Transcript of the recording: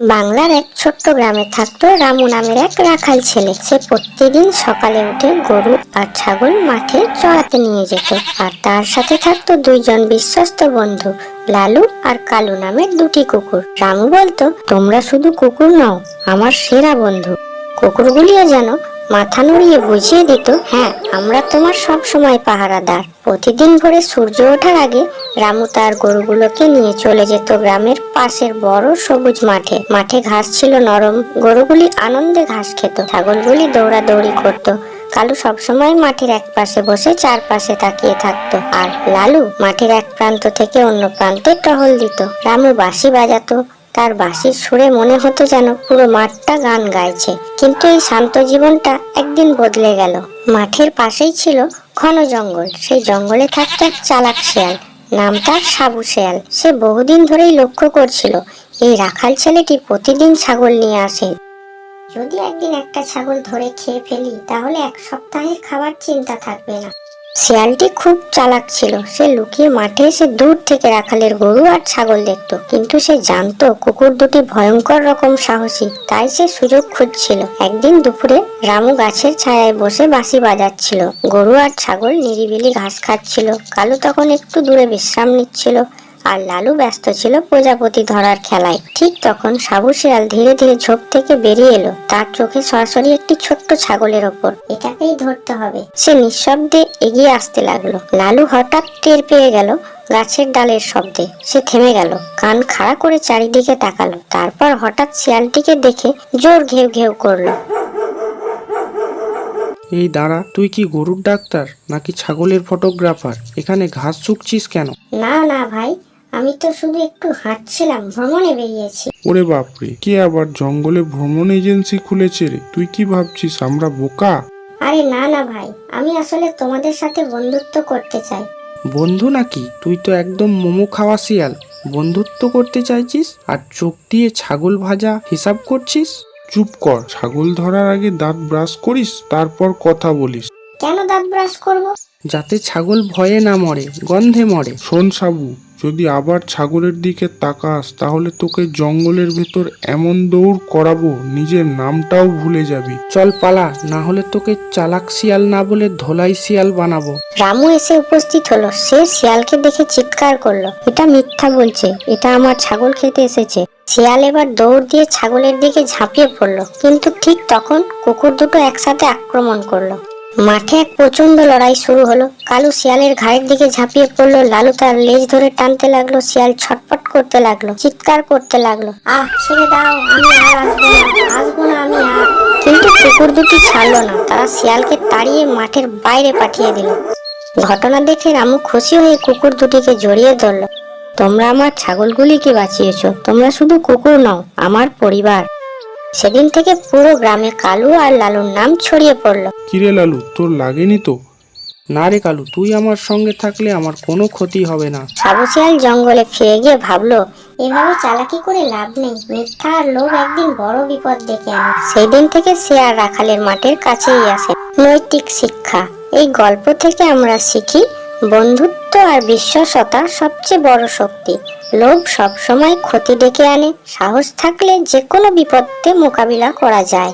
বাংলার এক ছোট্ট গ্রামে থাকতো রামু নামের এক রাখাল ছেলে। সে প্রতিদিন সকালে উঠে গরু আর ছাগল মাঠে চড়াতে নিয়ে যেত। আর তার সাথে থাকতো দুইজন বিশ্বস্ত বন্ধু, লালু আর কালু নামের দুটি কুকুর। রামু বলতো, তোমরা শুধু কুকুর নও, আমার সেরা বন্ধু। কুকুরগুলিও যেন মাথা নড়িয়ে বুঝিয়ে দিত, হ্যাঁ, আমরা তোমার সব সময় পাহারাদার। প্রতিদিন ভোরে সূর্য ওঠার আগে রামু তার গরুগুলোকে নিয়ে চলে যেত গ্রামের পাশের বড় সবুজ মাঠে। মাঠে ঘাস ছিল নরম, গরুগুলি আনন্দে ঘাস খেত, ছাগলগুলি দৌড়াদৌড়ি করত। কালু সবসময় মাঠের এক পাশে বসে চারপাশে তাকিয়ে থাকতো, আর লালু মাঠের এক প্রান্ত থেকে অন্য প্রান্তে টহল দিত। রামু বাঁশি বাজাতো, তার বাঁশির সুরে মনে হতো যেন পুরো মাঠটা গান গাইছে। কিন্তু এই শান্ত জীবনটা একদিন বদলে গেল। মাঠের পাশেই ছিল ঘন জঙ্গল। সেই জঙ্গলে থাকতো এক চালাক শেয়াল, নাম তার সাবু শেয়াল। সে বহুদিন ধরেই লক্ষ্য করছিল এই রাখাল ছেলেটি প্রতিদিন ছাগল নিয়ে আসে। যদি একদিন একটা ছাগল ধরে খেয়ে ফেলি, তাহলে এক সপ্তাহের খাবার চিন্তা থাকবে না। শিয়ালটি খুব চালাক ছিল। সে লুকিয়ে মাঠে এসে দূর থেকে রাখালের গরু আর ছাগল দেখত, কিন্তু সে জানতো কুকুর দুটি ভয়ঙ্কর রকম সাহসী, তাই সে সুযোগ খুঁজছিল। একদিন দুপুরে রামু গাছের ছায়ায় বসে বাঁশি বাজাচ্ছিল। গরু আর ছাগল নিরিবিলি ঘাস খাচ্ছিল। কালু তখন একটু দূরে বিশ্রাম নিচ্ছিল, আর লালু ব্যস্ত ছিল প্রজাপতি ধরার খেলায়। ঠিক তখন সাবু শিয়াল ধীরে ধীরে ঝোপ থেকে বেরিয়ে এলো, তার চোখে সরাসরি একটি ছোট্ট ছাগলের ওপর। এটাকেই ধরতে হবে। সে নিঃশব্দে এগিয়ে আসতে লাগলো। লালু হঠাৎ টের পেয়ে গেল গাছের ডালের শব্দে। সে থেমে গেল, কান খাড়া করে চারিদিকে তাকালো। তারপর হঠাৎ শিয়ালটিকে দেখে জোর ঘেউ ঘেউ করলো। এই দাঁড়া, তুই কি গরুর ডাক্তার নাকি ছাগলের ফটোগ্রাফার? এখানে ঘাস শুকছিস কেন? না না ভাই, আমি তো শুধু একটু হাঁটছিলাম, ভ্রমণে বেরিয়েছি। ওরে বাপরে, কে আবার জঙ্গলে ভ্রমণ এজেন্সি খুলেছে রে? তুই কি ভাবছিস আমরা বোকা? আরে না না ভাই, আমি আসলে তোমাদের সাথে বন্ধুত্ব করতে চাই। বন্ধু নাকি? তুই তো একদম মোমো খাওয়া শিয়াল। বন্ধুত্ব করতে চাইছিস আর চোখ দিয়ে ছাগল ভাজা হিসাব করছিস? চুপ কর, ছাগল ধরার আগে দাঁত ব্রাশ করিস, তারপর কথা বলিস। কেন দাঁত ব্রাশ করব? যাতে ছাগল ভয়ে না মরে, গন্ধে মরে। শোন সাবু, যদি আবার ছাগলের দিকে তাকাস তাহলে তোকে জঙ্গলের ভেতর এমন দৌড় করাবো নিজের নামটাও ভুলে যাবি। চল পালা, না হলে তোকে চালাক শিয়াল না বলে ধোলাই শিয়াল বানাবো। রামু এসে উপস্থিত হলো। সে শিয়ালকে দেখে চিৎকার করলো, এটা মিথ্যা বলছে, এটা আমার ছাগল খেতে এসেছে। শিয়াল এবার দৌড় দিয়ে ছাগলের দিকে ঝাঁপিয়ে পড়লো, কিন্তু ঠিক তখন কুকুর দুটো একসাথে আক্রমণ করলো। মাঠে এক প্রচন্ড লড়াই শুরু হলো। কালু শিয়ালের ঘাড়ের দিকে ঝাঁপিয়ে পড়লো, লালু তার লেজ ধরে টানতে লাগলো। শিয়াল ছটপট করতে লাগলো, চিৎকার করতে লাগলো, আহ, ছেড়ে দাও, আমি আর আসবো না, আমি আর। কিন্তু কুকুর দুটি ছাড়লো না। তারা শিয়ালকে তাড়িয়ে মাঠের বাইরে পাঠিয়ে দিল। ঘটনা দেখে রামু খুশি হয়ে কুকুর দুটিকে জড়িয়ে ধরল। তোমরা আমার ছাগলগুলিকে বাঁচিয়েছো, তোমরা শুধু কুকুর নও, আমার পরিবার। সেদিন থেকে পুরো গ্রামে কালু আর লালুর নাম ছড়িয়ে পড়লো। কিরে লালু, তোর লাগেনি তো? না রে কালু, তুই আমার সঙ্গে থাকলে আমার কোনো ক্ষতি হবে না। সাবু শিয়াল জঙ্গলে ফিরে গিয়ে ভাবলো, এভাবে চালাকি করে লাভ নেই, মিথ্যা আর লোভ একদিন বড় বিপদ ডেকে আনে। সেই দিন থেকে সে আর রাখালের মাঠের কাছেই আসে। নৈতিক শিক্ষা। এই গল্প থেকে আমরা শিখি, বন্ধুত্ব আর বিশ্বস্ততা সবচেয়ে বড় শক্তি। লোভ সবসময় ক্ষতি ডেকে আনে, সাহস থাকলে যে কোনো বিপদকে মোকাবিলা করা যায়।